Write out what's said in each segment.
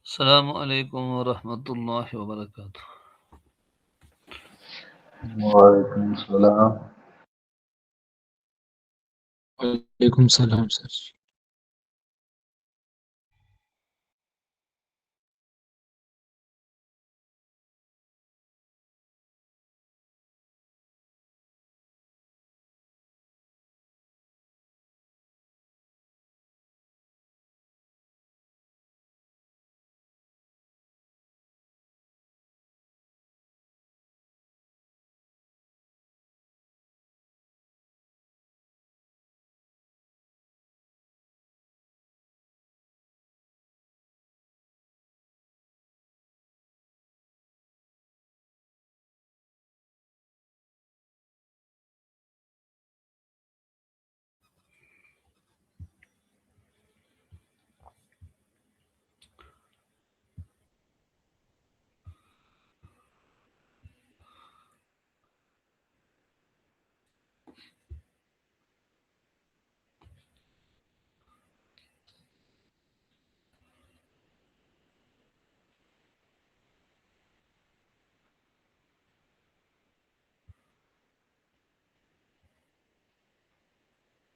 السلام علیکم ورحمۃ اللہ وبرکاتہ۔ وعلیکم السلام۔ وعلیکم السلام سر۔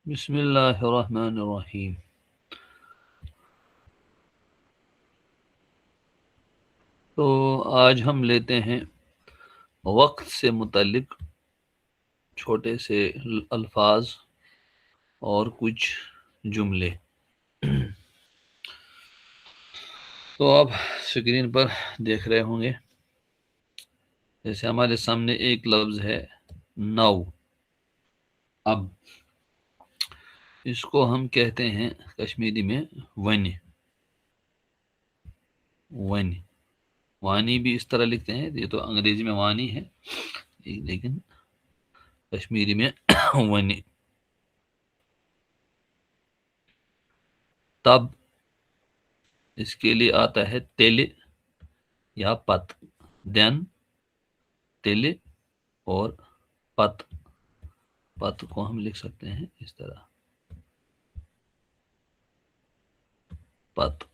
بسم اللہ الرحمن الرحیم۔ تو آج ہم لیتے ہیں وقت سے متعلق چھوٹے سے الفاظ اور کچھ جملے۔ تو آپ اسکرین پر دیکھ رہے ہوں گے، جیسے ہمارے سامنے ایک لفظ ہے نو۔ اب اس کو ہم کہتے ہیں کشمیری میں ونی۔ ونی وانی بھی اس طرح لکھتے ہیں، یہ تو انگریزی میں وانی ہے لیکن کشمیری میں ونی۔ تب اس کے لیے آتا ہے تیل یا پت، دین تیل اور پت۔ پت کو ہم لکھ سکتے ہیں اس طرح، پت۔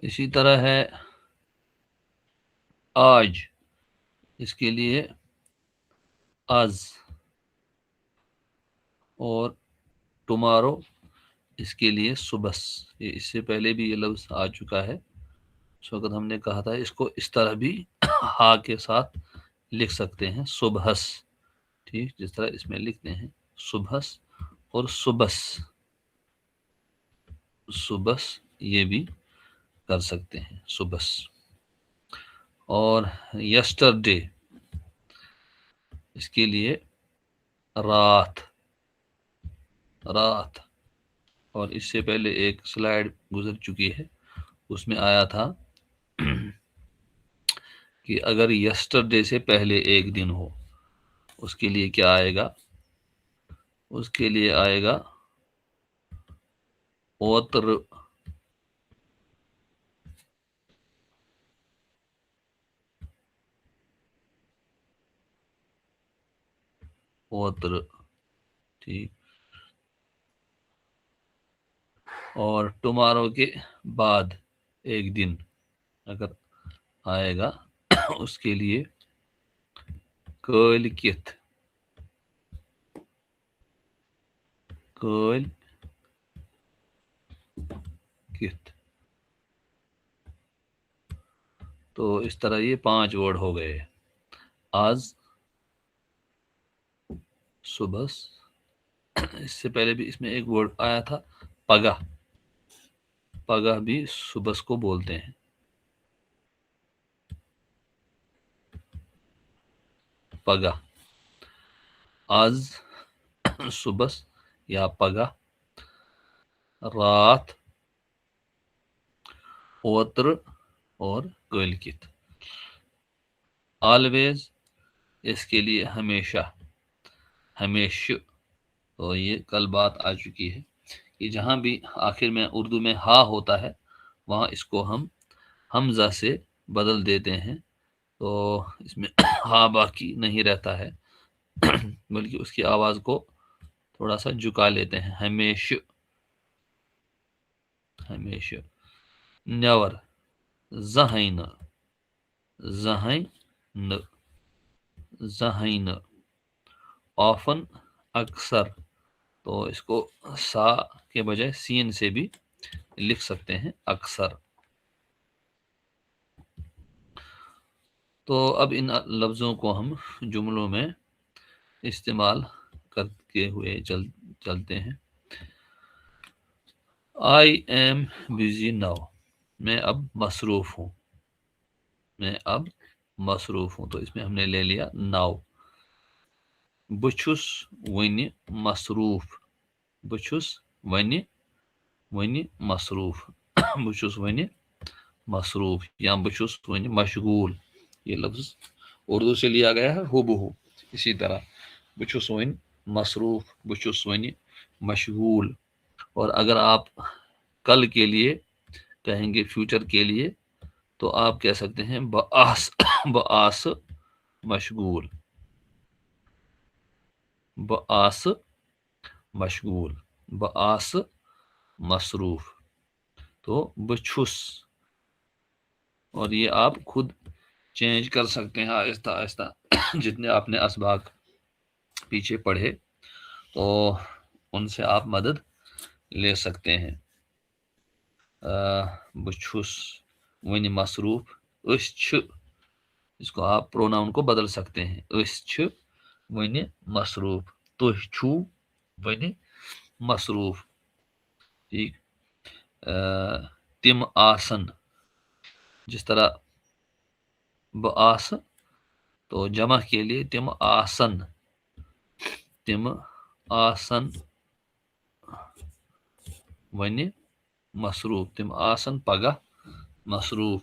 اسی طرح ہے آج، اس کے لیے آز، اور ٹمارو اس کے لیے صبح۔ اس سے پہلے بھی یہ لفظ آ چکا ہے، اس وقت ہم نے کہا تھا اس کو اس طرح بھی ہا کے ساتھ لکھ سکتے ہیں، صبحس۔ ٹھیک، جس طرح اس میں لکھتے ہیں صبحس اور صبحس، صبحس یہ بھی کر سکتے ہیں، صبحس۔ اور یسٹرڈے اس کے لیے رات، رات۔ اور اس سے پہلے ایک سلائیڈ گزر چکی ہے، اس میں آیا تھا کہ اگر یسٹرڈے سے پہلے ایک دن ہو، اس کے لیے کیا آئے گا؟ اس کے لیے آئے گا اوتر، اوتر۔ ٹھیک، اور ٹمارو کے بعد ایک دن اگر آئے گا اس کے لیے کل کت، کل کت۔ تو اس طرح یہ 5 ورڈ ہو گئے۔ آج، صبح، اس سے پہلے بھی اس میں ایک ورڈ آیا تھا پگہ، پگہ بھی صبح کو بولتے ہیں، پگہ۔ آج صبح یا پگہ، رات، اوتر اور کلکت۔ آلویز اس کے لیے ہمیشہ، ہمیشہ۔ تو یہ کل بات آ چکی ہے کہ جہاں بھی آخر میں اردو میں ہا ہوتا ہے وہاں اس کو ہم حمزہ سے بدل دیتے ہیں، تو اس میں ہا باقی نہیں رہتا ہے، بلکہ اس کی آواز کو تھوڑا سا جھکا لیتے ہیں. ہمیشہ، ہمیشہ. نیور، زہاں نہ، زہاں نہ، زہاں نہ. آفن، اکثر. تو اس کو سا کے بجائے سین سے بھی لکھ سکتے ہیں، اکثر. تو اب ان لفظوں کو ہم جملوں میں استعمال کرتے ہوئے چلتے ہیں. آئی ایم بزی ناؤ، میں اب مصروف ہوں، میں اب مصروف ہوں. تو اس میں ہم نے لے لیا ناؤ. بچھس ونہِ مصروف، بچھس ونہِ مصروف، بچھس ونہِ مصروف، یا بچھس ونہِ مشغول. یہ لفظ اردو سے لیا گیا ہے ہو بہو اسی طرح. بچھس ونہِ مصروف، بچھس ونہِ مشغول. اور اگر آپ کل کے لیے کہیں گے، فیوچر کے لیے، تو آپ کہہ سکتے ہیں بآس مشغول، بآس مشغول، بآس مصروف. تو بچھس، اور یہ آپ خود چینج کر سکتے ہیں آہستہ آہستہ. جتنے آپ نے اسباق پیچھے پڑھے تو ان سے آپ مدد لے سکتے ہیں. بچھس ونہِ مصروف، اس چھ، اس کو آپ پروناؤن کو بدل سکتے ہیں. اس چھ ونہِ مصروف، تُہۍ چھُو ونہِ مصروف. ٹھیک. تم آسن، جس طرح بہٕ آسہٕ تو جمع کے لیے تم آسن، تم آسن ونہِ مصروف، تم آسن پگہ مصروف.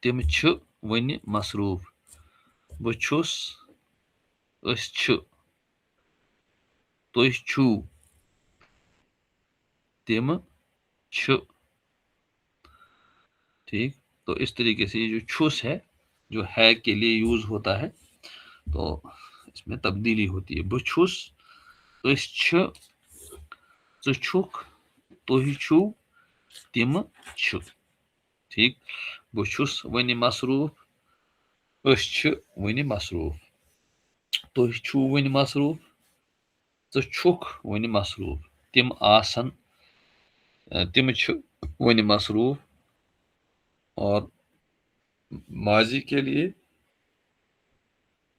تم چھِ ونہِ مصروف، بہٕ چھُس، أسۍ چھِ، تُہۍ چھُو، تم چھِ. ٹھیک. تو اس طریقے سے یہ جو چھس ہے، جو ہے کے لیے یوز ہوتا ہے، تو اس میں تبدیلی ہوتی ہے. بہٕ چھُس، أسۍ چھِ، ژٕ چھُکھ، تُہۍ چھُو، تم چھِ. ٹھیک. بہٕ چھُس ونہِ مصروف، أسۍ چھِ ونہِ مصروف، تُہۍ چھُو ونہِ مصروف، ژٕ چھُکھ ونہِ مصروف، تم آسن، تم چھِ ونہِ مصروف. اور ماضی کے لیے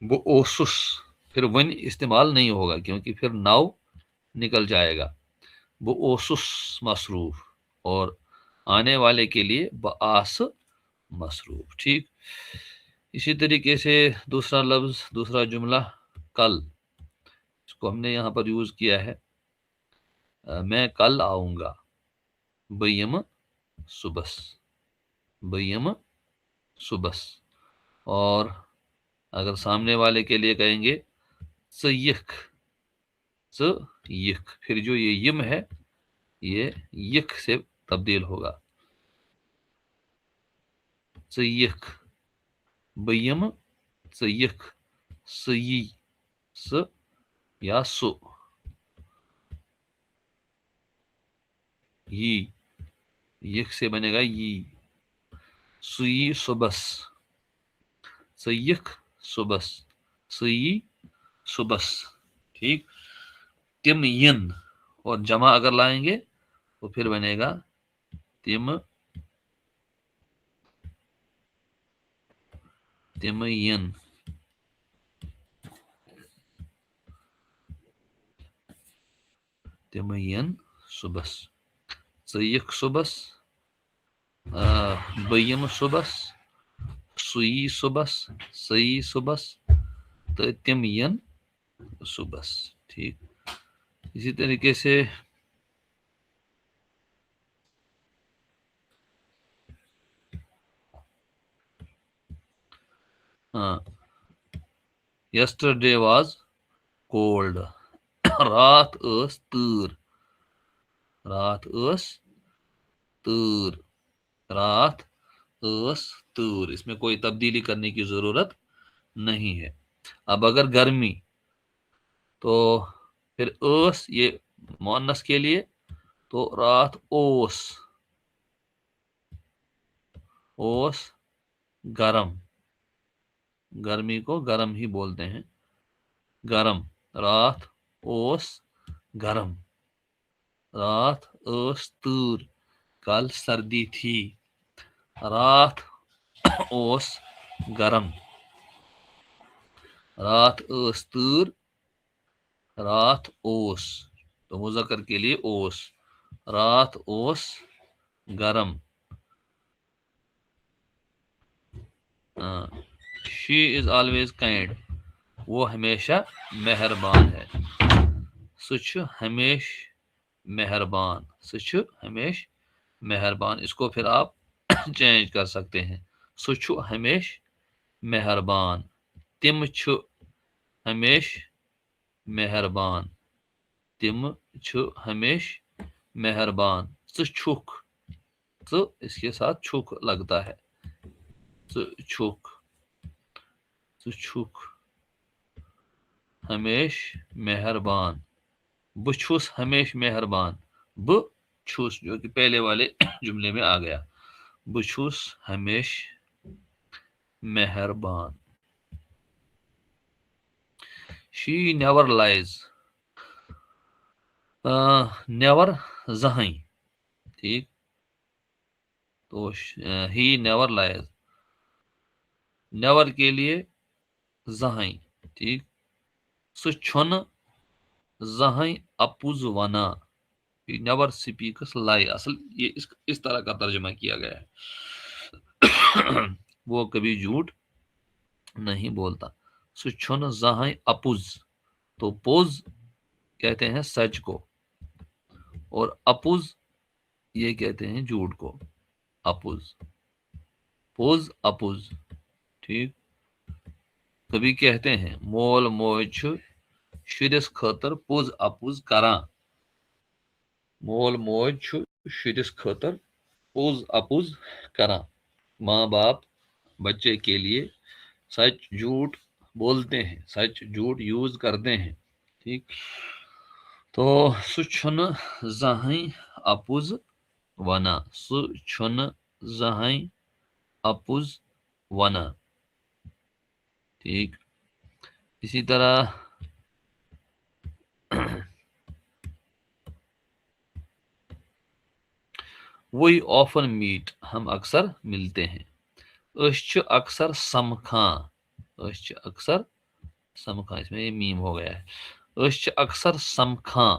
بہٕ اوسُس، پھر ونہِ استعمال نہیں ہوگا کیونکہ پھر ناؤ نکل جائے گا. بہٕ اوسُس مصروف، اور آنے والے کے لیے بہٕ آسہٕ مصروف. ٹھیک. اسی طریقے سے دوسرا لفظ، دوسرا جملہ کل، اس کو ہم نے یہاں پر یوز کیا ہے. میں کل آؤں گا، بہٕ یِمہٕ صبحس، بہٕ یِمہٕ صبحس. اور اگر سامنے والے کے لیے کہیں گے ژٕ یِکھ، ژٕ یِکھ، پھر جو یہ یم ہے یہ یِکھ سے تبدیل ہوگا. ژٕ یِکھ، بہٕ یِمہٕ، ژٕ یِکھ، سُہ یی، سُہ یا سُہ یی، یِکھ سے بنے گا یی. سُہ یی صبحس، ژٕ یِکھ صبحس، سُہ یی صبحس. ٹھیک. تم ین، اور جمع اگر لائیں گے تو پھر بنے گا تم، تم ین، تم ین صبحس. ژٕ یِکھ صبحس، بہٕ یِمہٕ صبحس، سُہ یی صبحس، سُہ یی صبحس، تہٕ تم ین صبحس. ٹھیک. اسی طریقے سے یسٹرڈے واز کولڈ، رات ٲس تۭر، رات ٲس تۭر، رات ٲس تۭر. اس میں کوئی تبدیلی کرنے کی ضرورت نہیں ہے. اب اگر گرمی تو پھر اوس یہ مؤنث کے لیے تو رات اوس گرم، گرمی کو گرم ہی بولتے ہیں، گرم، رات اوس گرم، رات اوس تۭر، کل سردی تھی، رات اوس گرم، رات اوس تۭر، رات اوس، تو مذکر کے لیے اوس، رات اوس گرم، شی از آلویز کائنڈ، وہ ہمیشہ مہربان ہے، سُہ چھُ ہمیش مہربان، سُہ چھُ ہمیش مہربان، اس کو پھر آپ چینج کر سکتے ہیں، سُہ چھُ ہمیش مہربان، تِم چھُ ہمیش مہربان، تِم چھُ ہمیش مہربان، ژٕ چھُکھ، ژٕ اس کے ساتھ چھُکھ لگتا ہے، ژٕ چھُکھ، ژٕ چھُکھ ہمیش مہربان، بہٕ چھُس ہمیش مہربان، بہٕ چھُس جو کہ پہلے والے جملے میں آ گیا، بہٕ چھُس ہمیش مہربان، شی نیور لائز، نیور زہاں، ٹھیک، تو ہی نیور لائز، نیور کے لیے زہاں، ٹھیک، سُہ چھُنہٕ زہاں اپُز ونان، نیور سپیکس لائی، اصل یہ اس طرح کا ترجمہ کیا گیا ہے، وہ کبھی جھوٹ نہیں بولتا، سُہ چھُنہٕ زہاں اپُز، تو پوز کہتے ہیں سچ کو، اور اپُز یہ کہتے ہیں جھوٹ کو، اپُز، پوز اپُز، ٹھیک، کبھی کہتے ہیں مول موج چھُ شُرِس خٲطر پوز اپُز کران، مول موج چھُ شُرِس خٲطر پوز اپُز کران، ماں باپ بچے کے لیے سچ جھوٹ بولتے ہیں، سچ جھوٹ یوز کرتے ہیں، ٹھیک، تو سُہ چھُنہٕ زہاں اپُز ونان، سُہ چھُنہٕ زہاں اپُز ونان، ٹھیک، اسی طرح وہی آفن میٹ، ہم اکثر ملتے ہیں، أسۍ چھِ اکثر سمکھان، أسۍ چھِ اکثر سمکھان، اس میں یہ میم ہو گیا ہے، أسۍ چھِ اکثر سمکھان،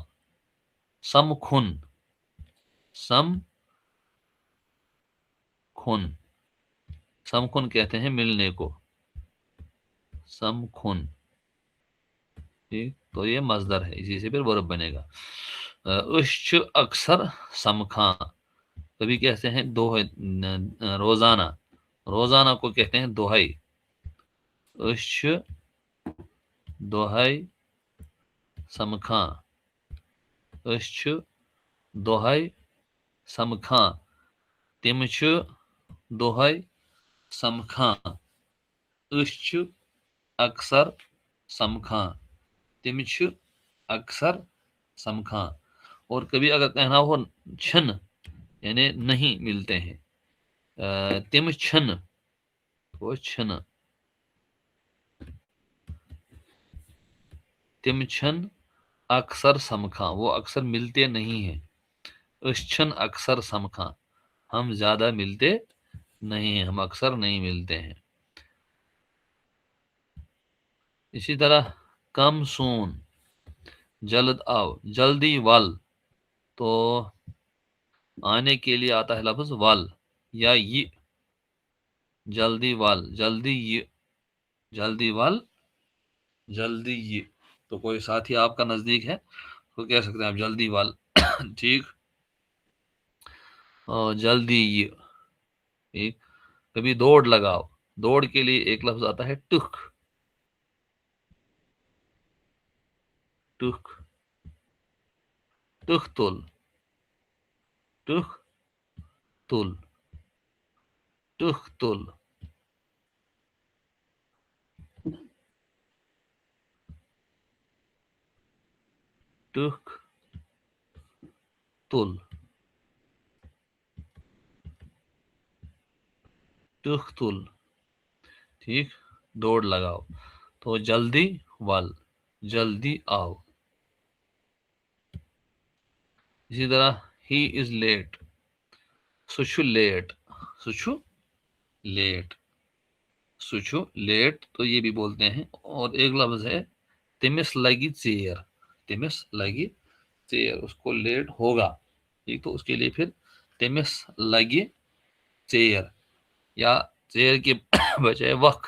سمکھن، سمکھن، سمکھن کہتے ہیں ملنے کو، سمکھن، ٹھیک، تو یہ مصدر ہے، اسی سے پھر ورب بنے گا، أسۍ چھِ اکثر سمکھان، کبھی کہتے ہیں روزانہ، روزانہ کو کہتے ہیں دۄہے، أسۍ چھِ دۄہے سمکھان، أسۍ چھِ دۄہے سمکھان، تِم چھِ دۄہے سمکھان، أسۍ چھِ اکثر سمکھان، تِم چھِ اکثر سمکھان، اور کبھی اگر کہنا ہو چھن یعنی نہیں ملتے ہیں، تِم چھن، وہ چھن، تِم چھن اکثر سمکھان، وہ اکثر ملتے نہیں ہیں، أسۍ چھن اکثر سمکھان، ہم زیادہ ملتے نہیں ہیں، ہم اکثر نہیں ملتے ہیں، اسی طرح کم سون، جلد آؤ، جلدی ول، تو آنے کے لیے آتا ہے لفظ ول یا یہ، جلدی ول، جلدی یہ، جلدی ول، جلدی یہ، تو کوئی ساتھی آپ کا نزدیک ہے تو کہہ سکتے ہیں آپ جلدی ول، ٹھیک، اور جلدی یہ، ٹھیک، کبھی دوڑ لگاؤ، دوڑ کے لیے ایک لفظ آتا ہے ٹک، ٹک، ٹک تل، ٹک تل، ٹک تل، تل تل ٹھیک دوڑ لگاؤ. تو جلدی ول جلدی آؤ. اسی طرح ہی از لیٹ سُہ چھُ لیٹ سُہ چھُ لیٹ تو یہ بھی بولتے ہیں. اور ایک لفظ ہے تمس لگی ژیر اس کو لیٹ ہوگا ٹھیک. تو اس کے لیے پھر تمس لگی ژیر یا ژیر کے بجائے وقت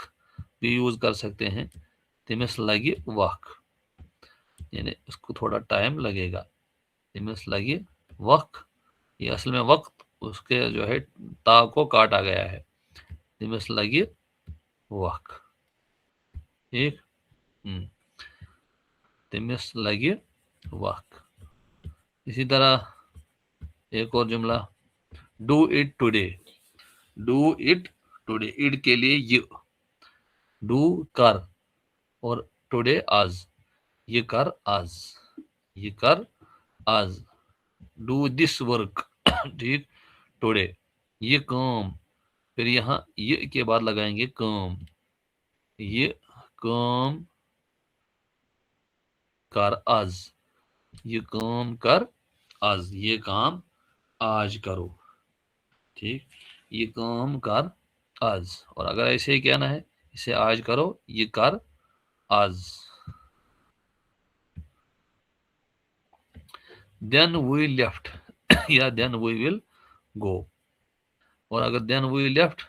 بھی یوز کر سکتے ہیں. تمس لگی وقت یعنی اس کو تھوڑا ٹائم لگے گا. تمس لگی وقت یہ اصل میں وقت اس کے جو ہے تا کو کاٹا گیا ہے. تمس لگی وقت ٹھیک. تمس لگی وقت. اسی طرح ایک اور جملہ ڈو اٹ ٹوڈے اٹ کے لیے یہ ڈو کر اور ٹوڈے آج یہ کر آج ڈو دس ورک ٹھیک ٹوڈے یہ کام. پھر یہاں یہ کے بعد لگائیں گے کام. یہ کام کر آج یہ کام کر آج یہ کام آج کرو ٹھیک. یہ کام کر آج. اور اگر ایسے ہی کہنا ہے اسے آج کرو یہ کر آج. دین وی لیفٹ یا دین وی ول گو. اور اگر دین وی لیفٹ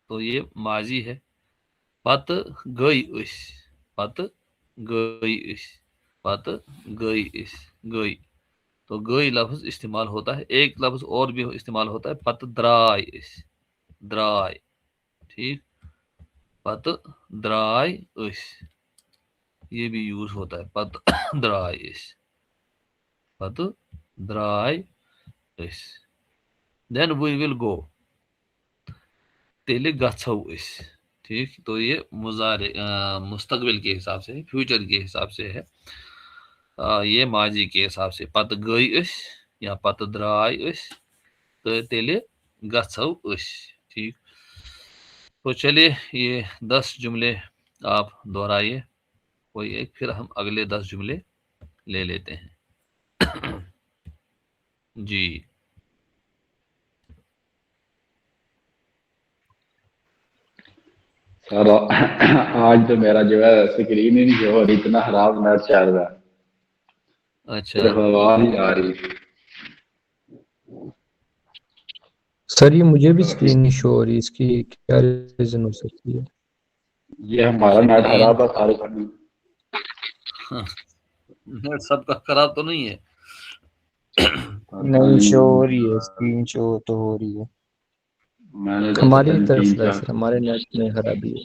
تو یہ ماضی ہے. پت گئی گئی تو گئی لفظ استعمال ہوتا ہے. ایک لفظ اور بھی استعمال ہوتا ہے پت درائے ٹھیک. پت درائے یہ بھی یوز ہوتا ہے پت درائے دین وی ول گو تیلے گھو ٹھیک. تو یہ مستقبل کے حساب سے فیوچر کے حساب سے ہے. یہ ماضی کے حساب سے پت گئی یا پت درائے تو تیلے گھو ٹھیک. تو چلیے یہ 10 جملے آپ دہرائیے کوئی ایک پھر ہم اگلے 10 جملے لے لیتے ہیں. جی سر آج تو میرا جو ہے اسکرین ہی نہیں جو اتنا خراب نیٹ چل رہا ہے. اچھا صرف آواز ہی آ رہی. سر یہ مجھے بھی اسکرین نہیں شو ہو رہی اس کی کیا ریزن ہو سکتی ہے؟ یہ ہمارا نیٹ اسکرین خراب ہے سارے کھڑی. نیٹ سب کا خراب تو نہیں ہے. نہیں شو ہو رہی ہے اسکرین شو تو ہو رہی ہے. میں نے تو پتہ ہماری نہیں طرف 3-4 سے سر ہمارے نیٹ میں خرابی ہے.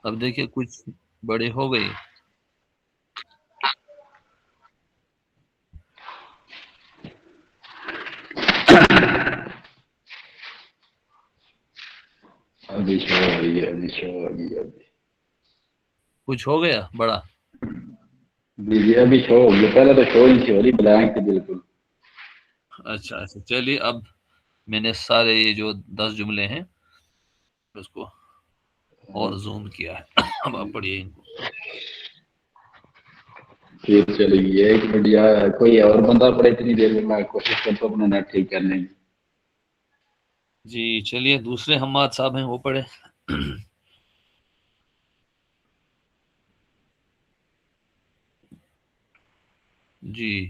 اب دیکھیے کچھ بڑے ہو گئی. ابھی شو ہو رہی ہے کچھ ہو گیا بڑا. جی ابھی شو ہو گیا. پہلے تو شو ہی ہو رہی بلینک تھی بالکل. اچھا چلیے اب میں نے سارے یہ جو 10 جملے ہیں اس کو اور زوم کیا ہے. اب آپ پڑھیے ان کو. ٹھیک چلے گی. ایک منٹ یا کوئی اور بندہ پڑے اتنی دیر میں کوشش کرتا ہوں اپنا نیٹ ٹھیک کرنے کی. جی چلیے دوسرے حماد صاحب ہیں وہ پڑھے. جی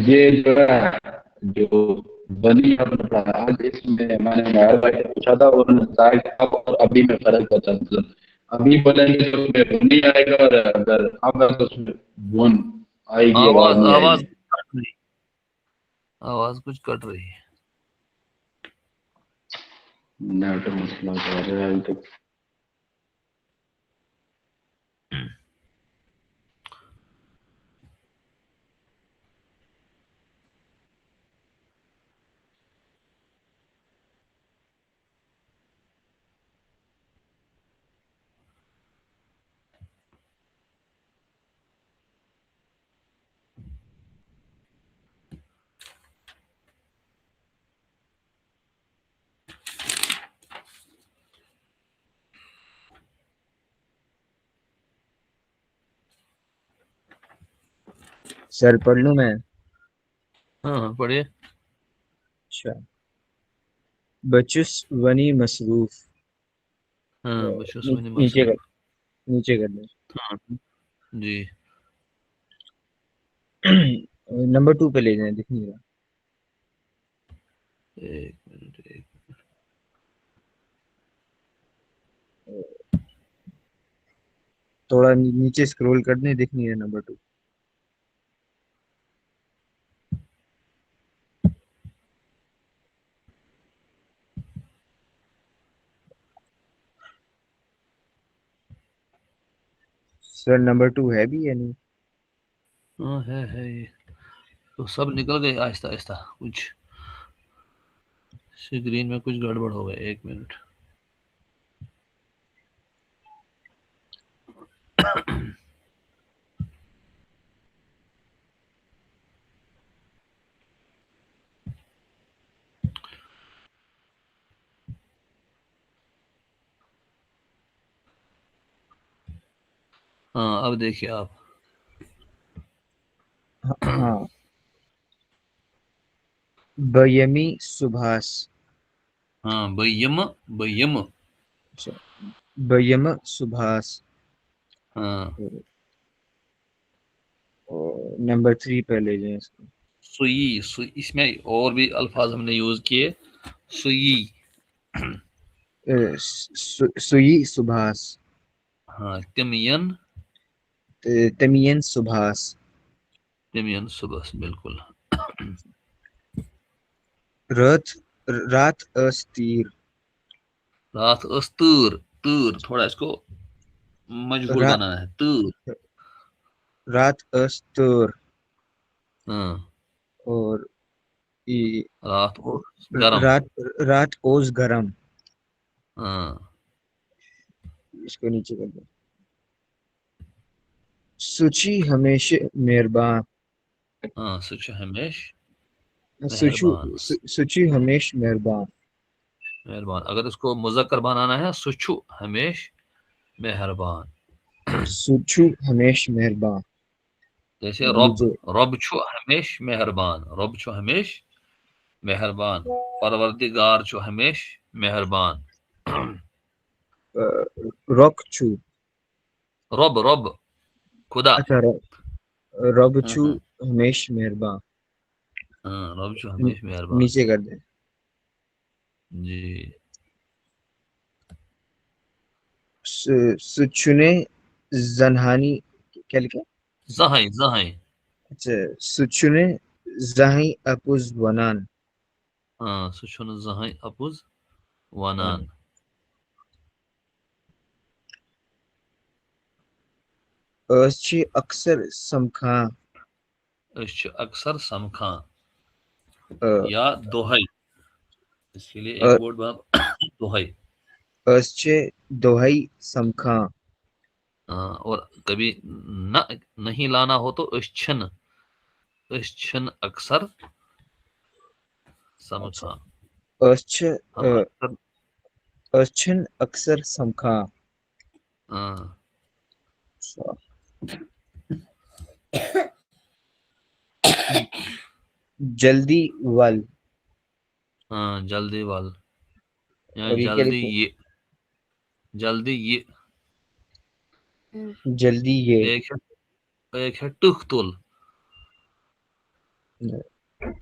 یہ جو ہے جو بنی آج اس میں نے معیار بھائی سے پوچھا تھا اور انہوں نے بتایا کہ اب اور ابھی میں فرق ہوتا ہے. مطلب ابھی بولیں گے تو اس میں بنی آئے گا اور اگر اب ہے تو اس میں ون آئے گی آواز نہیں آئے گی. آواز کچھ کٹ رہی ہے. نیٹ مسئلہ کر رہا ہے ابھی تک. سر پڑھ لوں میں؟ ہاں پڑھیے. اچھا. بچس ونی مصروف. ہاں بشوس بنی نیچے مصروف. کر، نیچے کر دیں. ہاں جی. نمبر 2 پہ لے جائیں، دکھ نہیں رہا. ایک منٹ ایک. تھوڑا نیچے اسکرول کر دیں، دکھ نہیں رہا نمبر 2. سر نمبر 2 ہے بھی یا نہیں؟ ہاں ہے یہ تو سب نکل گئے آہستہ آہستہ. کچھ اسکرین میں کچھ گڑبڑ ہو گئے. ایک منٹ. ہاں اب دیکھیے آپ. ہاں. بیمی سبھاس. ہاں بیم بیم. اچھا. بیم سبھاس. ہاں نمبر 3 پہ لے جائیں اس کو. سوئی اس میں اور بھی الفاظ ہم نے یوز کیے. سوئی. سوئی سبھاس. ہاں تمین. تمین سبھاس. تمین صبح بالکل. رات اس تیر. رات اس تور. تور تھوڑا اس کو مجبور بنانا ہے. تور. رات اس تور. ہاں اور رات کو گرم. رات اوز گرم. ہاں اس کو نیچے کر دیں. سچی ہمیشہ مہربان. ہاں سچ ہمیش مہربان. سچی ہمیش مہربان. مہربان. اگر اس کو مذکر بنانا ہے سچو ہمیش مہربان. سچو ہمیش مہربان. جیسے رب. نیچے. رب چھو ہمیش مہربان. رب چھو ہمیش مہربان. پروردگار چھو ہمیش مہربان. رک چھو. رب رب خدا. اچھا. رب ہاں چھو ہاں ہمیش مہربان. ہاں رب چھو ہمیش مہربان. نیچے کر دیں. جی. سچنے زنہانی. کیا لکھا؟ زہائی زہائی. اچھا. سچنے زہائی اپوز ونان. ہاں سچن زہائی اپوز ونان. أسۍ چھِ اکثر سمکھان. أسۍ چھِ اکثر سمکھان یا دۄہے. اس کے لیے ایک ورڈ باب دۄہے. أسۍ چھِ دۄہے سمکھان. اور کبھی نہ نہیں لانا ہو تو أسۍ چھِنہٕ. أسۍ چھِنہٕ اکثر اچھا. سمکھان. ہم اکثر. أسۍ چھِنہٕ اکثر سمکھان. ہاں جلدی ول. ہاں جلدی ول. یا اور یہ کیا جلدی لکھیں؟ یہ. جلدی یہ. جلدی یہ. ایک ہے ٹک تل.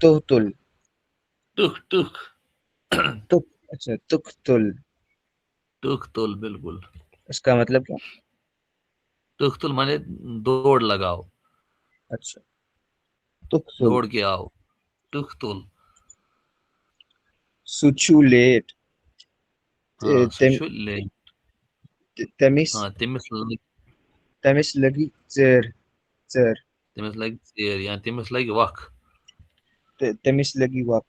تو تل. ٹک ٹک. تک. اچھا تک تل. ٹک تل بالکل. اس کا مطلب کیا؟ ٹک تل مانے دوڑ لگاؤ. اچھا. تک تل. دوڑ کے آؤ. ٹک تل. سچو لیٹ. ہاں سُہ چھُ لیٹ. تمس ہاں تمس لگی ژر. ژر. تٔمِس لگہِ ژیر یا تٔمِس لگہِ وق. تمس لگی وق.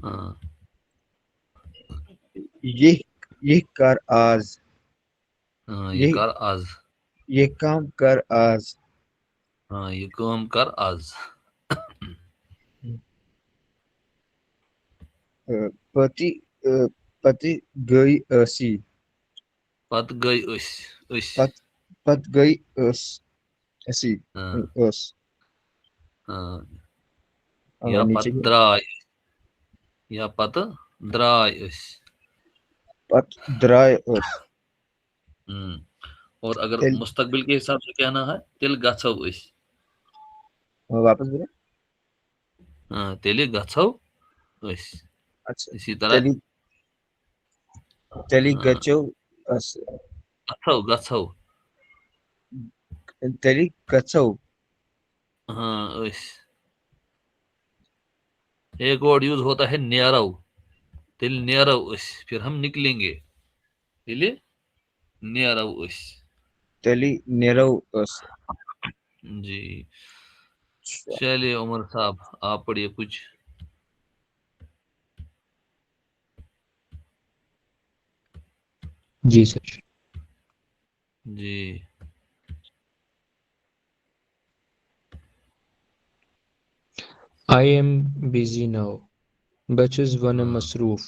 ہاں یہ کر آز. ہاں یہ کر آز. یہ کام کر آز. ہاں یہ کٲم کر آز. پتہٕ گٔے أسی. پتہٕ گٔے أسۍ. پتہٕ گٔے أسۍ. أسی. ہاں ٲس. ہاں اور یا نیچے پت درائے یا پت درائے اس پت درائے اس اور اگر تیل مستقبل کے حساب سے کہنا ہے تیل گھو اس واپس بولے. تیلے گھو اس اچھا اسی طرح تیلی گچو اس گھو تیلی گچو. ہاں اس ایک ورڈ یوز ہوتا ہے نیارو تل نیارو اس پھر ہم نکلیں گے تیلے نیارو اس تیلی نیرو اس. جی چلیے عمر صاحب آپ پڑھیے کچھ. جی سر. جی I am busy now. Because ون ہاں مصروف.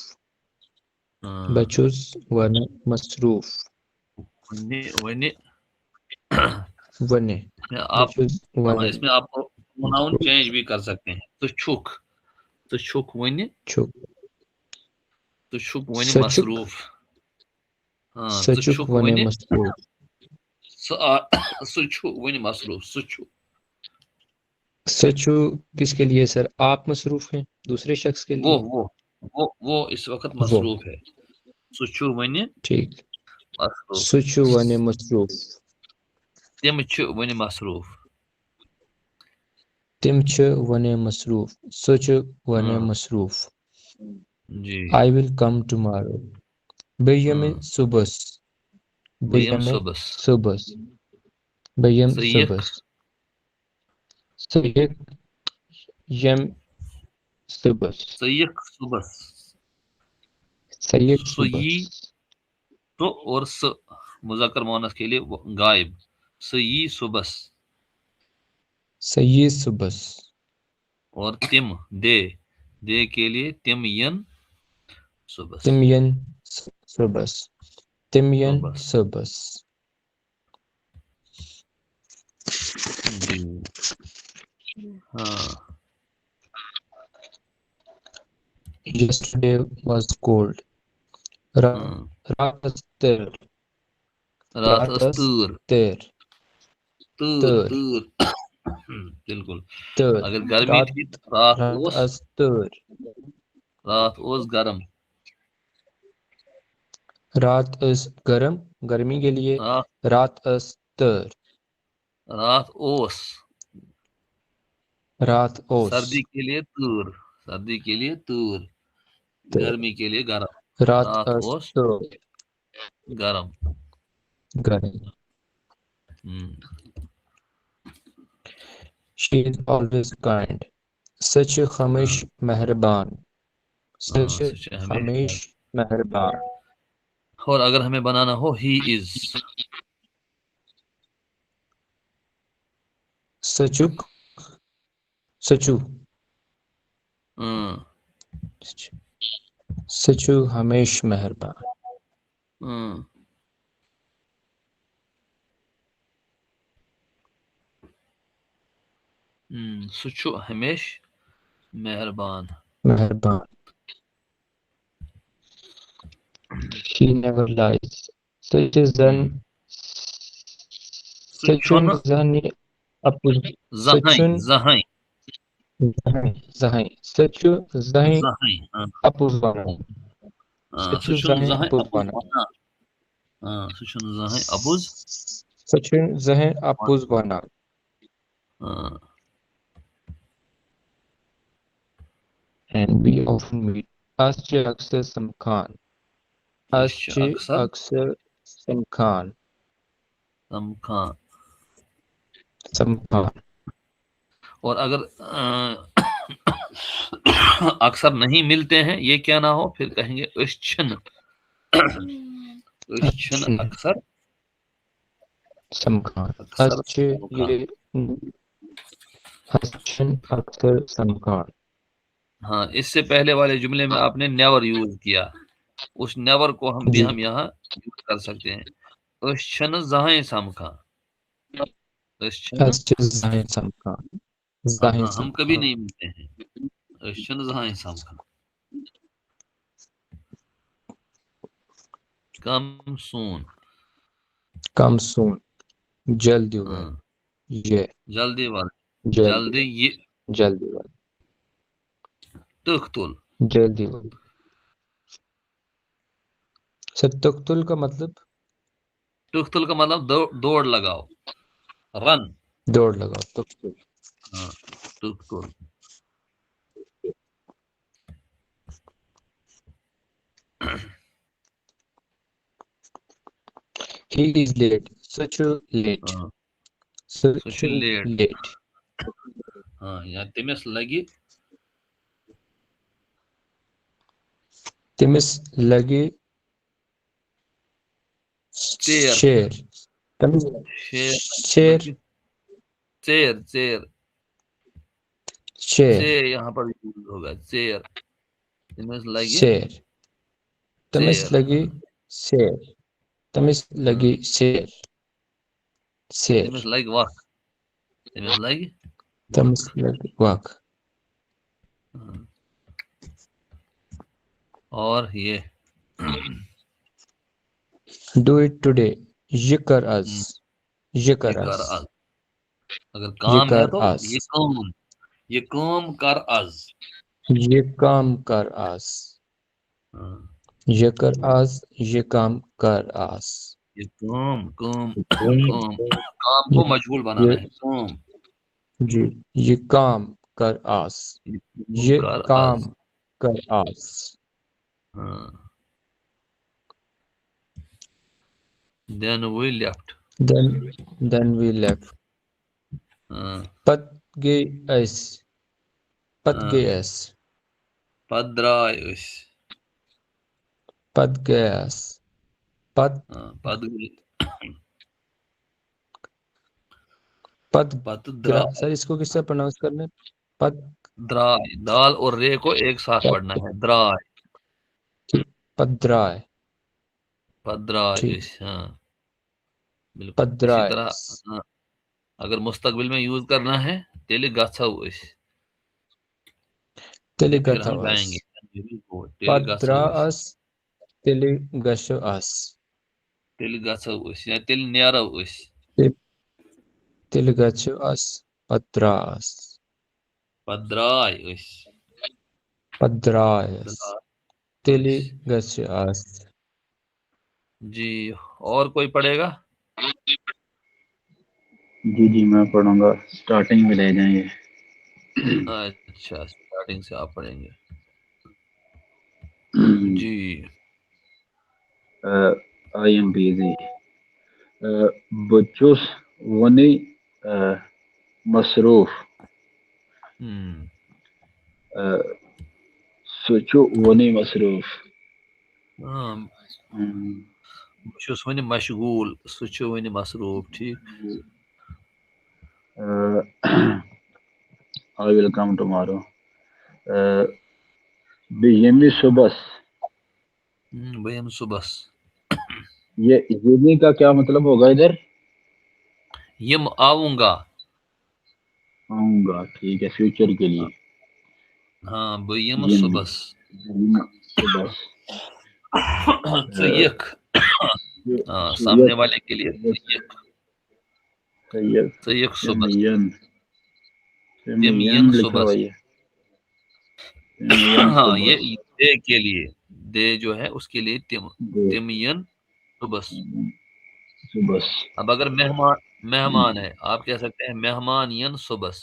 ہاں بچوز ون مصروف. ونی ونے آپ بچوز ون اس میں آپ کو پروناؤن چینج بھی کر سکتے ہیں تو چھک ونی چھک. تو چھک ونی سچک مصروف. ہاں تو سچک چھک ون ونی مصروف. سہ چھُ ونی مصروف سہ چھُ سچو کس کے لیے سر؟ آپ مصروف ہیں دوسرے شخص کے لیے. وہ اس وقت وہ مصروف ہے سہ چھُ ونی ٹھیک. مصروف سچو ون مصروف. تم چھِ ونی مصروف. تم چھ ون مصروف. سچ ون ہاں مصروف. جی I will come tomorrow. بیم ہاں صبح. بیم بیم صبس صبح. بیم سیق صبح. سیک یم صبح. سیق صبس سیک صبح. سئی تو اور س مذکر مونس کے لیے غائب سئی صبس سید صبح. اور تم دے کے لیے تم ین صبس تم ین صبح. تم ین صبس صبح. جی ہاں Yesterday was cold. ہاں رات تر. رات رات ٲس تۭر تر. تۭر تر. تۭر بالکل تر. اگر گرمی رات تھی رات رات اوس از تر. گرم رات از گرم. گرمی کے لیے رات رات از تر. رات اوس رات اوس. سردی کے لیے تۭر سردی کے لیے تۭر تر. گرمی کے لیے گرم رات رات از اوس تر. گرم گرم. ہم، She is always kind. سچ ہاں خاموش مہربان. سچ ہاں سچ ہمیشہ خاموش مہربان. اور اگر ہمیں بنانا ہو ہی از سچک سچو. سچو ہمیش مہربان. سُہ چھُ ہمیش مہربان مہربان. She never lies. سچ زن سُہ سچن چھُنہٕ زنی اپوز. زٕہٕنۍ سچن زٕہٕنۍ زہائی. سچو زہائی زٕہٕنۍ اپوز وانا. سُہ سچو چھُنہٕ زہائی زٕہٕنۍ اپوز اَپُز وانا. وَنان سُہ چھُنہٕ زٕہٕنۍ اَپُز سچن زہائی اپوز وانا. And we often meet. Asç اکثر سمکھان. أسۍ چھِ Asç اکثر اکثر سمکھان. سَمکھان سمکھان. اور اگر اکثر نہیں ملتے ہیں یہ کیا نہ ہو پھر کہیں گے أسۍ چھِنہٕ أسۍ چھِنہٕ اکثر سمکھان. اکثر Asç سَمکھان یہ اسچن اکثر سمکھان. ہاں اس سے پہلے والے جملے میں آپ نے نیور یوز کیا اس نیور کو ہم بھی جی. ہم یہاں یوز کر سکتے ہیں أسۍ چھِنہٕ زٕہٕنۍ سَمکھان أسۍ چھِنہٕ اسچ زہائی سمکھان. زاہن ہم کبھی نہیں ملتے ہیں اشن زہاں سمکھن کم سون کم سون جلدی ہوئے ہاں یہ جلدی والے جلدی جلدی یہ جلدی والے تختل جلدی والے سر تقتل کا مطلب تختل کا مطلب دوڑ لگاؤ رن دوڑ لگاؤ تقتل ہاں تختل he is late such a late ہاں such سُہ a چھُ لیٹ late ہاں یا تٔمِس لگہِ تٔمِس لگہِ ژیر شیر تٔمِس شیر شیر لگہِ ژیر ژیر شیر ژیر یہاں پر یوز ہوگا ژیر تٔمِس لگہِ شیر تٔمِس ژیر لگہِ شیر تٔمِس لگہِ ہاں شیر شیر تٔمِس لگہِ وق تٔمِس لگہِ تٔمِس وق لگہِ وق ہاں اور یہ do it today یہ کر آز یہ کر یہ آز کر آز اگر یہ کام ہے کر تو آز یہ کام کر آز یہ کام کر آز ہاں یہ کر آز یہ کام کر آز یہ کام کو مجهول یہ بنانا ہے کام جی یہ کام کر آز یہ یہ کر کام آز کر آز ہاں then we left then we left ہاں پت گئی أسۍ پت ہاں گئی أسۍ پتہٕ درٛاے أسۍ پت گئے أسۍ پت ہاں پتہٕ گٔے پت پتہٕ سر اس کو کس طرح پروناؤنس کرنا ہے پت درائے دال اور رے کو ایک ساتھ پڑھنا ہے درائے پت درائے پدرائے ٹھیک أسۍ ہاں بالکل پت اسی درائے طرح ہاں اگر مستقبل میں یوز کرنا ہے تیلے گژھو أسۍ تیٚلہِ پھر گژھو ہم جائیں گے أسۍ تیلے پت گژھو درٛاو أسۍ أس تیٚلہِ گژھو أس تیلے گژھو أسۍ یا تیلے نیرو أسۍ تیٚلہِ گژھو أس پت درٛاو أس پتہٕ درٛاے أسۍ پت درٛاے أس تیٚلہِ أسۍ گژھو أس جی اور کوئی پڑھے گا جی میں پڑھوں گا اسٹارٹنگ میں لے جائیں گے اچھا اسٹارٹنگ سے آپ پڑھیں گے جی آئی ایم بیزی بچوس ونی مصروف سوچو ونی مصروف ہاں بہٕ چھُس وٕنہِ مشغوٗل سُہ چھُ وٕنہِ مصروٗف ٹھیٖک I will come tomorrow. یمی صبح بہٕ یِمہٕ صُبحس یہ یمی کا کیا مطلب ہوگا ادھر یِم آوُں گا آؤں گا ٹھیک ہے فیوچر کے لیے ہاں بہٕ یِمہٕ یمی صُبحس صبح ژٕ یِکھ ہاں سامنے والے کے لیے ژٕ یِکھ ژٕ یِکھ صُبحس تِم یِن لکھا صُبحس ہوا یہ سمین ہاں صبح یہ دے کے لیے دے جو ہے اس کے لیے تم ین صبحس صبح اب اگر مہمان ہے آپ کہہ سکتے ہیں مہمان ین صبحس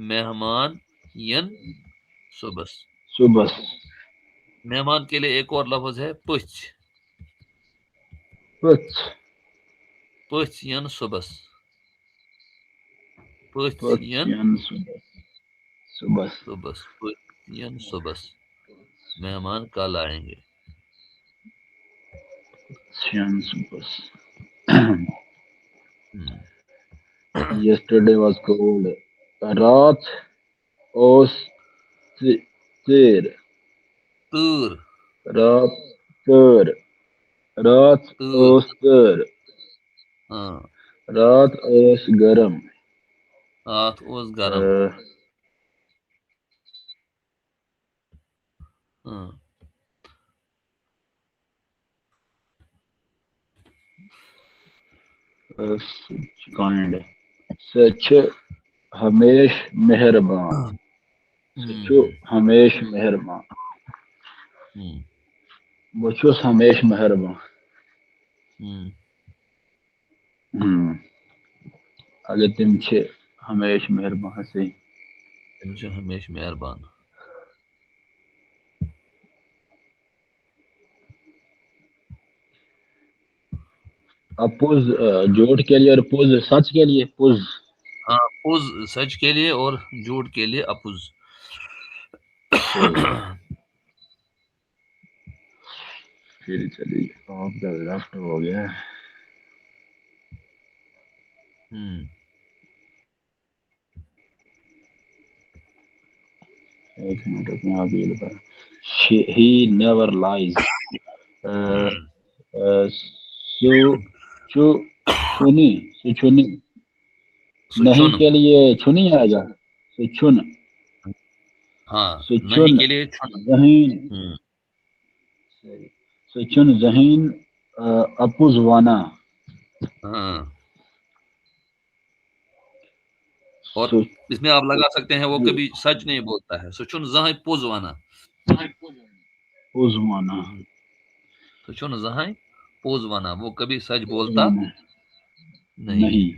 مہمان ین صبحس صبح مہمان کے لیے ایک اور لفظ ہے پچھ پچ پچھ ین صبحس پچھ ین صبح صبحس پچھ ین صبحس مہمان کل آئیں گے صبح yesterday was cold رات اوس تیر تۭر رات تر رات تۭر اوس تر ہاں رات اوس گرم آت اوس گرم. ہاں کائنڈ سچ ہمیش مہربان سچو ہمیش مہربان بچوس ہمیش مہربان اگر تم چھ ہمیش مہربان سے تم چھو ہمیش مہربان. اپوز جھوٹ کے لیے اور پوز سچ کے لیے پوز ہاں پوز سچ کے لیے اور جھوٹ کے لیے اپوز. پھر چلیے آپ کا لیفٹ ہو گیا. ایک منٹ اپنے آپ ہی لگا. He never lies. سو چو چنی سو چنی نہیں سچن. کے لیے چھنی آئے گا. سو چن ہاں سو چن نہیں کے لیے چھن. ذہین سو چن ذہین اپوزوانا. ہاں اور سو اس میں آپ لگا سکتے ہیں وہ کبھی سچ نہیں بولتا ہے. سچن زہاں پوزوانا. پوزوانا سچن زہاں پوزوانا وہ کبھی سچ بولتا نہیں. نہیں.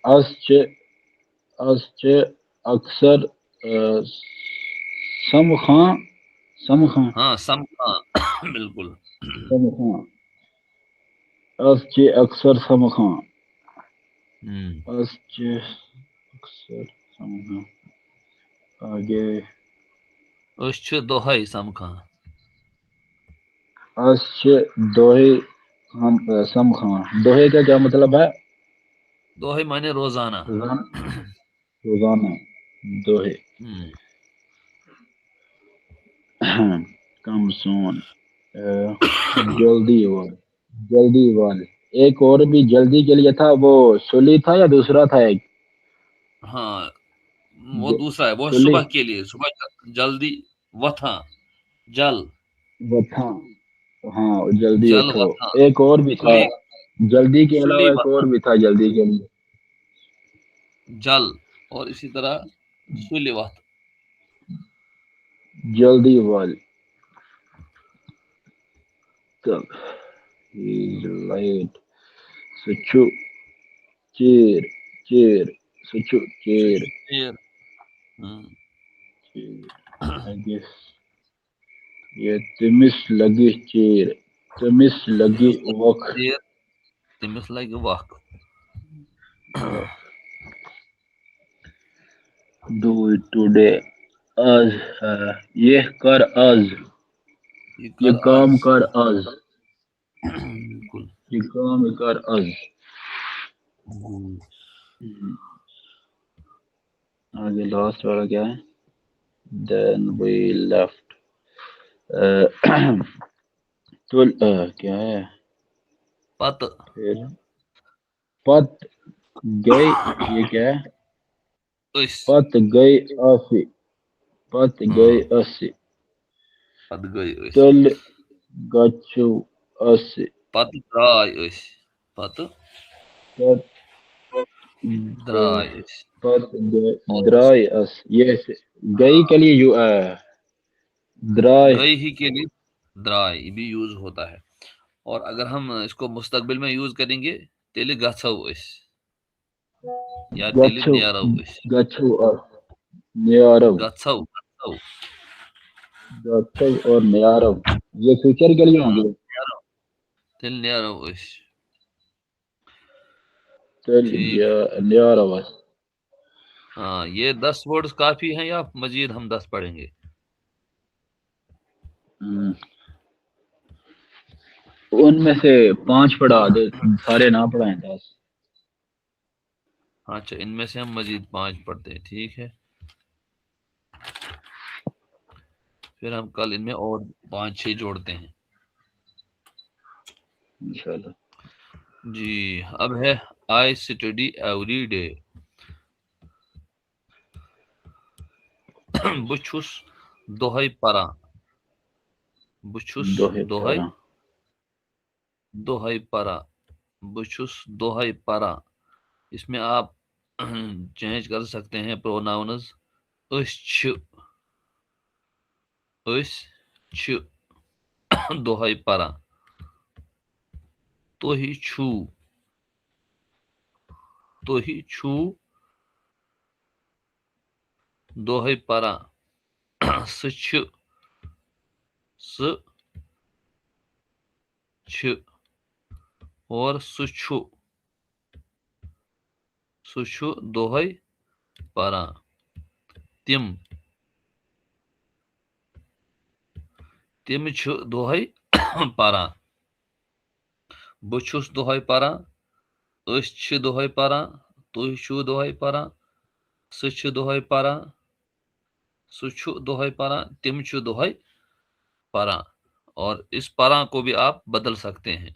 از چه اکثر سم خاں ہاں سم ہاں بالکل. از چه اکثر سم خاں از چه اکثر سم خاں آگے اس چھ دوہائی سم خاں. از چه دوہے سم خاں. دوہے کا کیا مطلب ہے؟ دوہائی مانے روزانہ. روزانہ دوہے. کم سون جلدی والے. ایک اور بھی جلدی کے لیے تھا وہ سلی تھا یا دوسرا تھا ایک؟ ہاں وہ دوسرا ہے. وہ سلی صبح کے لیے. صبح جلدی وتھاں جل. وتھا. ہاں جلدی جل اٹھو. وتھاں ایک اور بھی تھا سلی. جلدی کے علاوہ سلی ایک اور وتھاں بھی تھا جلدی کے لیے. جل اور اسی طرح سلی وت. جلدی والے. لائٹ سچو چیر چیر سچو چیر شیر. یہ تمس لگی چیر تمس لگی وقت. شیر تمس لگہِ وق. do it today. آج یہ کر آج. یہ کر کام آج. کر آج. بالکل. یہ کام کر آج. آگے لاسٹ والا کیا ہے؟ then we left. تو کیا ہے پت. پھر پت گئی. یہ کیا ہے؟ أسۍ. پت گئی آسی. پت گئی آسی. پت گٔے أسۍ. تل گچھو آسی. پتہٕ درٛاے أسۍ. پتہٕ پت درٛاے أسۍ. پت اور درائی اس. یہ گئی کے لیے جو درائی. گئی ہی کے لیے درائے بھی یوز ہوتا ہے. اور اگر ہم اس کو مستقبل میں یوز کریں گے تیلے گژھو أسۍ یا تیلے گچھو نیرو أسۍ. گچھو اور نیارو. گژھو. گچھو اور نیارو یہ فیوچر کے لیے ہوں گے. نیرو. تیلے نیرو أسۍ. تل ٹھیک. نیارو بس. ہاں یہ 10 ورڈز کافی ہیں یا مزید ہم 10 پڑھیں گے؟ ان میں سے 5 پڑھا دے. سارے نہ پڑھائیں 10. اچھا ان میں سے ہم مزید 5 پڑھتے ہیں. ٹھیک ہے پھر ہم کل ان میں اور 5-6 جوڑتے ہیں انشاءاللہ. جی. اب ہے I study every day. بہٕ چھُس دۄہے پران. بہٕ چھُس دۄہے پران. بہٕ چھُس دۄہے پران. اس میں آپ چینج کر سکتے ہیں پروناؤنز. أسۍ چھِ دۄہے پران. تُہۍ چھُو دۄہے پران. سُہ چھِ اور سُہ چھُ دۄہے پران. تِم چھِ دۄہے پران. بہٕ چھُس دۄہے پران. أسۍ چھِ دۄہے پران. تُہۍ چھِو دۄہے پران. سُہ چھِ دۄہے پران. سُہ چھُ دۄہے پران. تِم چھِ دۄہے پران. اور اس پران کو بھی آپ بدل سکتے ہیں.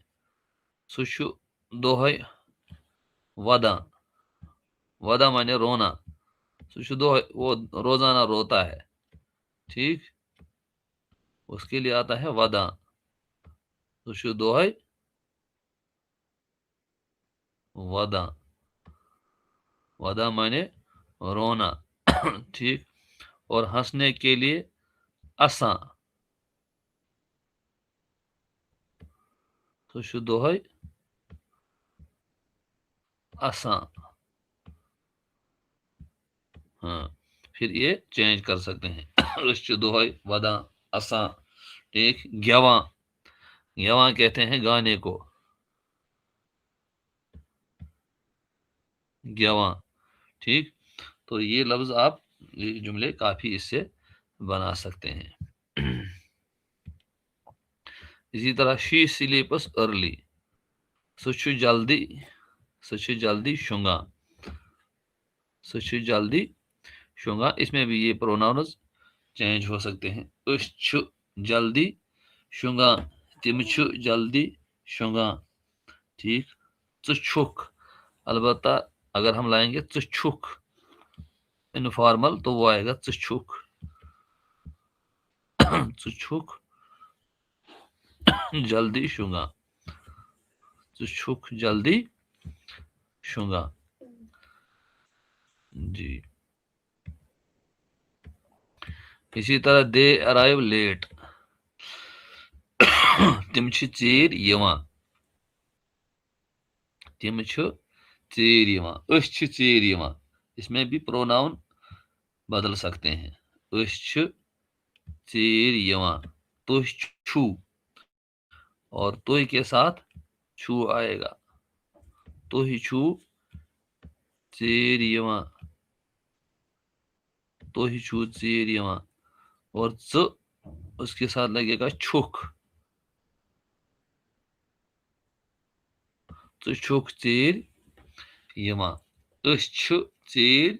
سُہ چھُ دۄہے ودان. ودا مانے رونا. سُہ چھُ دۄہے وہ روزانہ روتا ہے. ٹھیک. اس کے لیے آتا ہے ودان. سُہ چھُ دۄہے ودان. ودا مانے رونا. ٹھیک. اور ہنسنے کے لیے اسان. سُہ چھُ دۄہے اسان. ہاں. پھر یہ چینج کر سکتے ہیں. أسۍ چھِ دۄہے ودان اسان. ٹھیک. گیوان. گیوان کہتے ہیں گانے کو. گیوان. ٹھیک. تو یہ لفظ آپ یہ جملے کافی اس سے بنا سکتے ہیں. اسی طرح شی سلیپس ارلی. سُہ چھُ جلدی شونگان. سُہ چھُ جلدی شونگان. اس میں بھی یہ پروناؤنز چینج ہو سکتے ہیں. أسۍ چھِ جلدی شونگان. تِم چھِ جلدی شونگان. ٹھیک. ژٕ چھُکھ. البتہ اگر ہم لائیں گے ژٕ چھُکھ انفارمل تو وہ آئے گا ژٕ چھُکھ. ژٕ چھُکھ جلدی شونگان. ژٕ چھُکھ جلدی شونگان. جی. اسی طرح دے ارائیو لیٹ. تم چھِ ژیٖرۍ یِوان. تم چھِ ژیٖرۍ یِوان. أسۍ چھِ ژیٖرۍ یِوان. اس میں بھی پروناؤن بدل سکتے ہیں. أسۍ چھِ ژیٖرۍ یِوان. تُہۍ چھُو. اور تُہۍ کے ساتھ چھُو آئے گا. تُہۍ چھُو ژیٖرۍ یِوان. تُہۍ چھُو ژیٖرۍ یِوان. اور ژٕ اس کے ساتھ لگے گا چھُکھ. ژٕ چھُکھ ژیٖرۍ یِوان. أسۍ چھِ ژیٖرۍ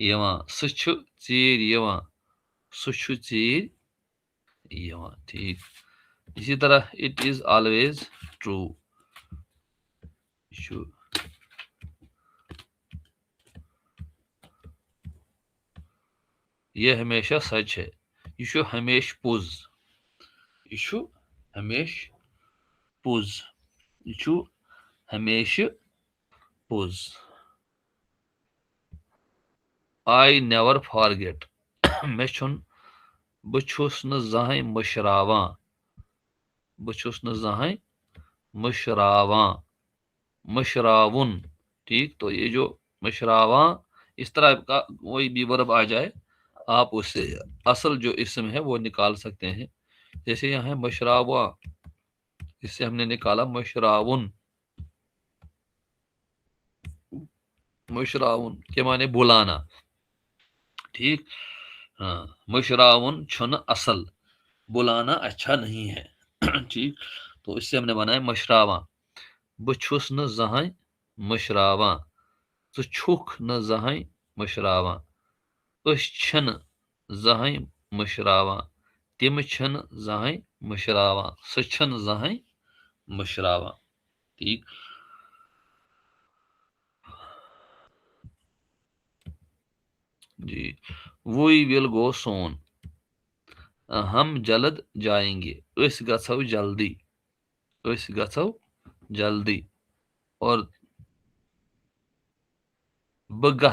یِوان. سُہ چھُ ژیٖرۍ یِوان. سُہ چھُ ژیٖرۍ یِوان. ٹھیک. اسی طرح اٹ از آلویز ٹرو. یہ ہمیشہ سچ ہے. یہ چھُ ہمیشہ پوٚز. یہ چھُ ہمیشہ پوٚز. یہ چھُ ہمیشہ پوٚز. I never forget. بہٕ چھُس نہٕ زٕہٕنۍ مٔشراوان. بہٕ چھُس نہٕ زٕہٕنۍ مٔشراوان. مٔشراوُن. ٹھیک. تو یہ جو مٔشراوان اس طرح کا کوئی بھی ورب آ جائے آپ اس سے اصل جو اسم ہے وہ نکال سکتے ہیں. جیسے یہاں ہے مشراوا. اس سے ہم نے نکالا مشراون. مشراون کے معنی بلانا. ٹھیک. ہاں. مشراون چھن اصل. بلانا اچھا نہیں ہے. ٹھیک. تو اس سے ہم نے بنایا مشراواں. بہٕ چھُس نہٕ زٕہٕنۍ مشراواں. ژٕ چھُکھ نہٕ زٕہٕنۍ مشراواں. أسۍ چھِنہٕ زٕہٕنۍ مشراواں. تم چھن زہاں مشراوان سہ چھن زہاں مشراوان ٹھیک جی وہی ول گو سون ہم جلد جائیں گے اس گژھو جلدی اس گژھو جلدی اور بگھ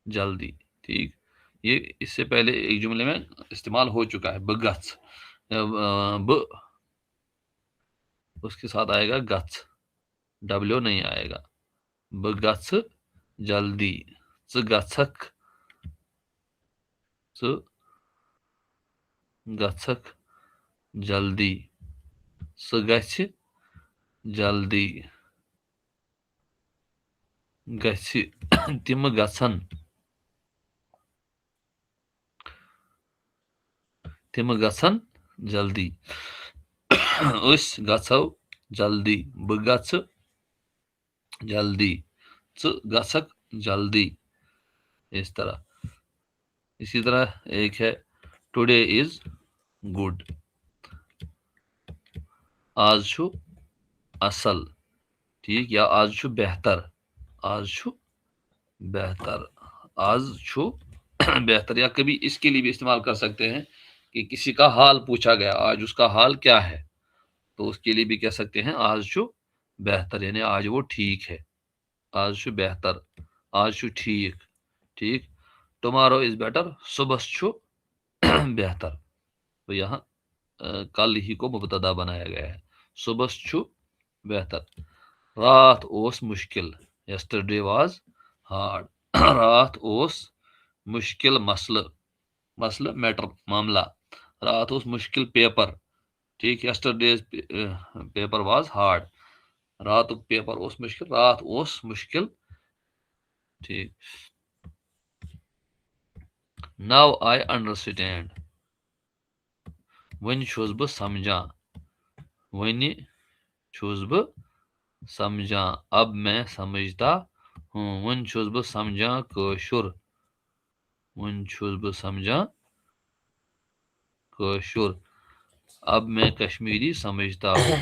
جلدی ٹھیک یہ اس سے پہلے ایک جملے میں استعمال ہو چکا ہے بگھ ب اس کے ساتھ آئے گا گچھ ڈبلیو نہیں آئے گا بگھ جلدی ژٕ گژھکھ ژٕ گژھکھ جلدی سہ گژھِ جلدی گژھِ تم گژھن تم گژھن جلدی أسۍ گژھو جلدی بہٕ گژھٕ جلدی ژٕ گژھکھ جلدی اس طرح اسی طرح ایک ہے ٹوڈے از گڈ آج چھُ اصل ٹھیک یا آج چھُ بہتر آج چھُ بہتر آج چھُ بہتر یا کبھی اس کے لیے بھی استعمال کر سکتے ہیں کہ کسی کا حال پوچھا گیا آج اس کا حال کیا ہے تو اس کے لیے بھی کہہ سکتے ہیں آج چھُ بہتر یعنی آج وہ ٹھیک ہے آج چھُ بہتر آج چھُ ٹھیک ٹھیک ٹمارو از بیٹر صبح چھُ بہتر تو یہاں کل ہی کو مبتدا بنایا گیا ہے صبح چھُ بہتر رات اوس مشکل یسٹرڈے واز ہارڈ رات اوس مشکل مسئلہ میٹر معاملہ رات اوس مشکل پیپر ٹھیک یسٹرڈیز پیپر واز ہارڈ راتُک پیپر اوس مشکل رات اوس مشکل ٹھیک نو آئی انڈرسٹینڈ ون چھُس بہٕ سمجھان ونہِ چھُس بہٕ سمجھان اب میں سمجھتا ہوں ون چھُس بہٕ سمجھان کٲشُر ون چھُس بہٕ سمجھان کٲشُر اب میں کشمیری سمجھتا ہوں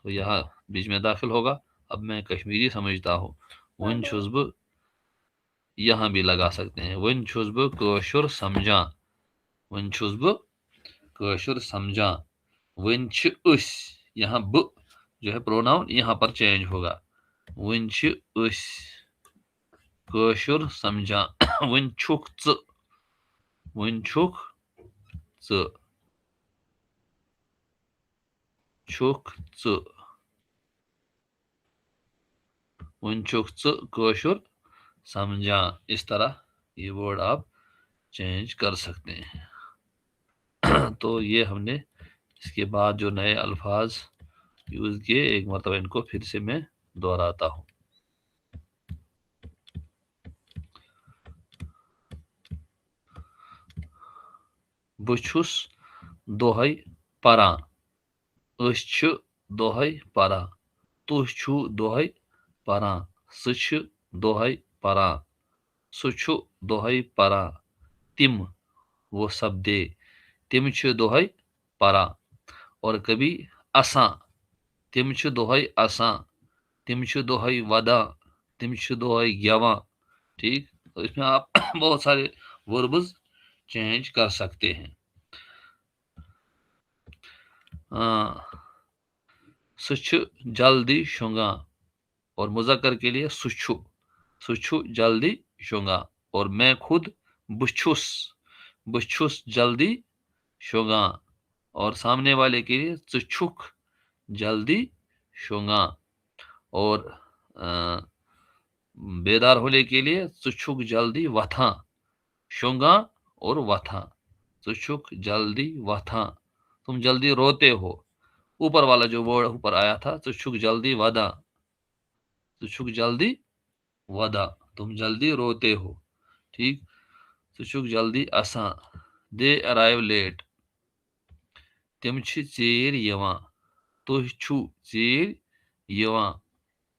تو یہاں بیچ میں داخل ہوگا اب میں کشمیری سمجھتا ہوں ون چھُس بہٕ یہاں بھی لگا سکتے ہیں ون چھُس بہٕ کٲشُر سمجھان ون چھُس بہٕ کٲشُر سمجھان ون چھِ أسۍ یہاں ب جو ہے پروناؤن یہاں پر چینج ہوگا ون چھِ أسۍ کٲشُر سمجھان ون چھُکھ ژٕ ون چھُکھ ژٕ چھُکھ ژٕ ون چھُکھ ژٕ کٲشُر سمجھان اس طرح یہ ورڈ آپ چینج کر سکتے ہیں تو یہ ہم نے اس کے بعد جو نئے الفاظ یوز کیے ایک مرتبہ ان کو پھر سے میں دہراتا ہوں بہٕ چھُس دۄہے پران أسۍ چھِ دۄہے پران تُہۍ چھِو دۄہے پران سُہ چھِ دۄہے پران سُہ چھُ دۄہے پران تِم وہ سب دے تِم چھِ دۄہے پران اور کبھی اساں تِم چھِ دۄہے اساں تِم چھِ دۄہے ودان تِم چھِ دۄہے گیوان ٹھیک تو اس میں آپ بہت سارے وربز چینج کر سکتے ہیں سُہ چھُ جلدی شونگان اور مذکر کے لیے سُہ چھُ جلدی شونگان اور میں خود بہٕ چھُس جلدی شونگان اور سامنے والے کے لیے ژٕ چھُکھ جلدی شونگان اور بیدار ہونے کے لیے ژٕ چھُکھ جلدی وتھان شونگان اور وتھان ژٕ چھُکھ جلدی وتھان تم جلدی روتے ہو اوپر والا جو ورڈ اوپر آیا تھا ژٕ چھُکھ جلدی ودان ژٕ چھُکھ جلدی ودان تم جلدی روتے ہو ٹھیک ژٕ چھُکھ جلدی اسان دے ارائیو لیٹ تم چھِ ژیٖرۍ یِوان تُہۍ چھُو ژیٖرۍ یِوان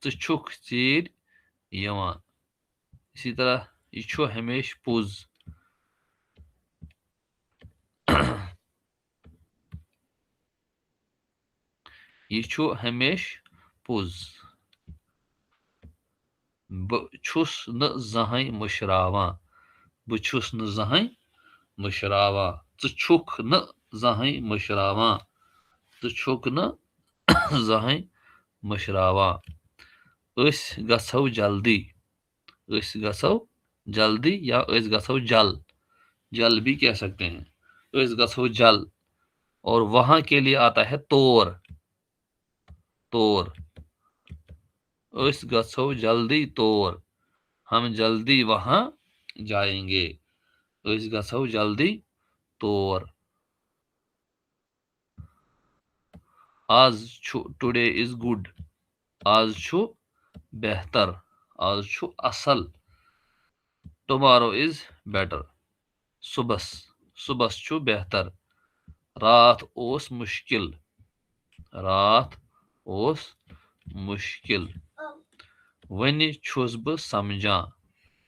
ژٕ چھُکھ ژیٖرۍ یِوان اسی طرح یہ چھُ ہمیشہ پوٚز یہ چھو ہمیش پوز بہٕ چھُس نہٕ زٕہٕنۍ مٔشراوان بہٕ چھُس نہٕ زٕہٕنۍ مٔشراوان ژٕ چھُکھ نہٕ زٕہٕنۍ مٔشراوان ژٕ چھُکھ نہٕ زٕہٕنۍ مٔشراوان أسۍ گژھو جلدی أسۍ گژھو جلدی یا أسۍ گژھو جل جل بھی کہہ سکتے ہیں أسۍ گژھو جل اور وہاں کے لیے آتا ہے طور طور أسۍ گژھو جلدی طور ہم جلدی وہاں جائیں گے أسۍ گژھو جلدی طور آز چھُ ٹوڈے از گڈ آز چھُ بہتر آز چھُ اصل ٹمارو از بیٹر صبحس صبحس چھُ بہتر رات اوس مشکل رات اوس مشکل وۄنۍ چھُس بہٕ سمجھان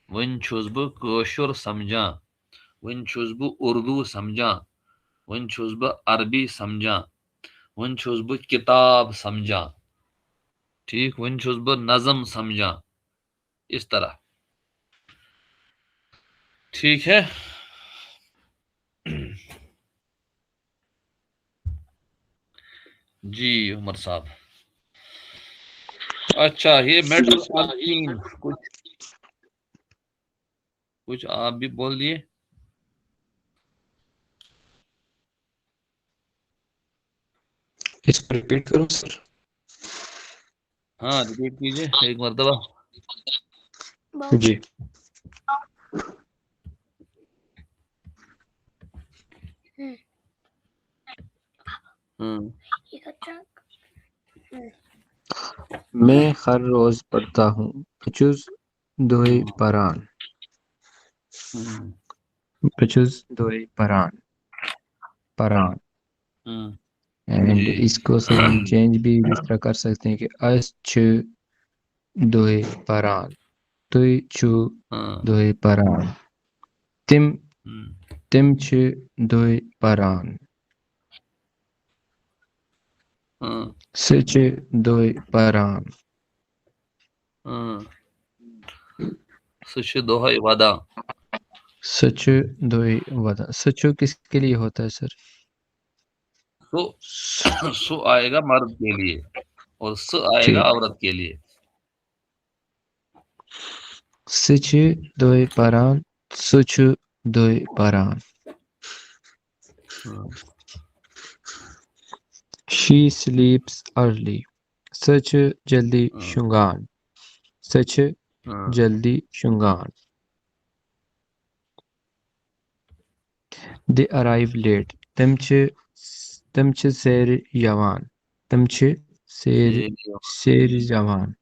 وۄنۍ چھُس بہٕ کٲشُر سمجھان وۄنۍ چھُس بہٕ اردو سمجھان وۄنۍ چھُس بہٕ عربی سمجھان وۄنۍ چھُس بہٕ کتاب سمجھان ٹھیک وۄنۍ چھُس بہٕ نظم سمجھان اس طرح ٹھیک ہے جی عمر صاحب اچھا یہ میٹر کچھ آپ بھی بول دیے اس کو ریپیٹ کروں سر ہاں ریپیٹ کیجیے ایک مرتبہ جی میں ہر روز پڑھتا ہوں بچوز دوئی پران بچوز دوئی پران پران اینڈ جی اس کو سر ہم چینج بھی اس طرح کر سکتے ہیں کہ اس چھ دوئی پران توئی چھو دوئی پران تم چھ دوئی پران سہ چھ دوئی پران سہ چھ دۄہے ودان سہ چھ دوئی ودان سہ چھ کس کے لیے ہوتا ہے سر سو آئے گا مرد کے لیے اور س آئے گا عورت کے لیے سہ چھ دوئی پران سہ چھ دوئی پران She sleeps early. سہ چھ جلدی شنگان سہ چھ جلدی شنگان They arrive late. تم چھ سیر یوان تم چھ سیر یوان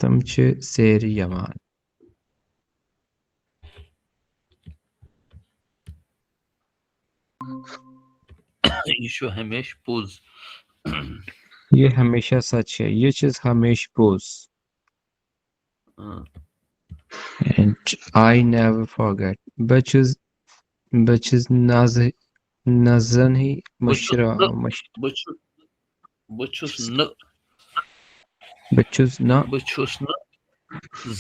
تم چھ سیر یوان یہ چھُ ہمیش پوٚز یہ ہمیشہ سچ ہے یہ چیز ہمیش پوز And I never forget بچز نازن ہی مشرا بچھُس نہٕ بچز نہ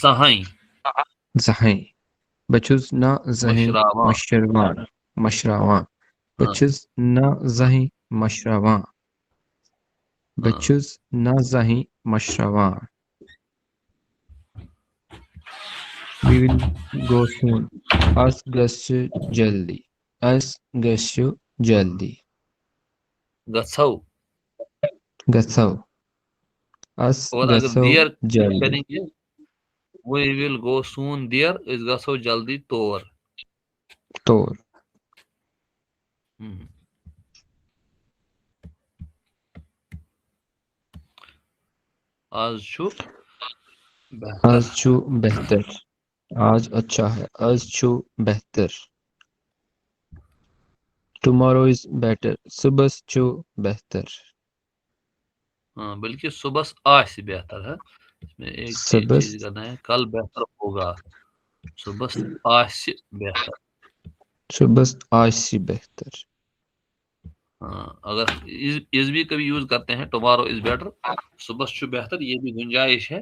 زٕہٕنۍ زہین بچز نہ زہین مشراوان مشراوان بچز نہ زہین مشراوان بچز نہ زہین مشراوان We will go soon. اس گژھِ جلدی اس گژھِ جلدی گژھو گژھو اس اور اگر گژھو دیر جلدی کریں گے we will go soon دیر أسۍ گژھو جلدی طور طور آز چھُ آج چھُ بہتر آج اچھا ہے آج چھُ بہتر tomorrow is better صبحس چھُ بہتر ہاں بلکہ صبح آسہِ بہتر ہے اس میں ایک صبحس چیز کرنا ہے کل بہتر ہوگا صبح آسہِ بہتر صبحس آسہِ بہتر ہاں اگر از بھی کبھی یوز کرتے ہیں ٹمارو از بیٹر، صبح چھو بہتر، یہ بھی گنجائش ہے.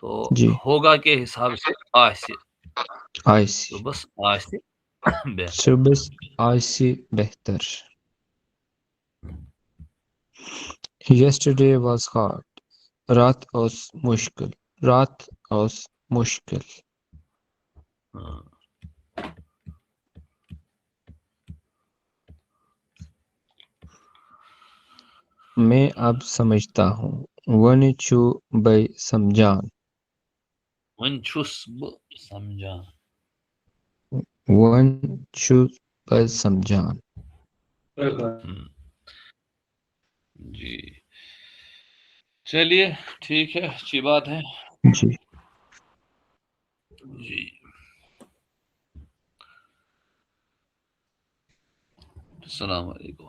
تو جی ہوگا کے حساب سے آسہِ، آئسی صبح آسہِ بہتر. صبح آئسی بہتر. Yesterday was hard. رات اوس مشکل. رات اوس مشکل. ہاں. میں اب سمجھتا ہوں. ون چھُ بھئی سمجھان. وۄنۍ چھُس بہٕ سمجھان. ون چھُس بھئی سمجھان. جی چلیے ٹھیک ہے، اچھی بات ہے. جی جی السلام علیکم.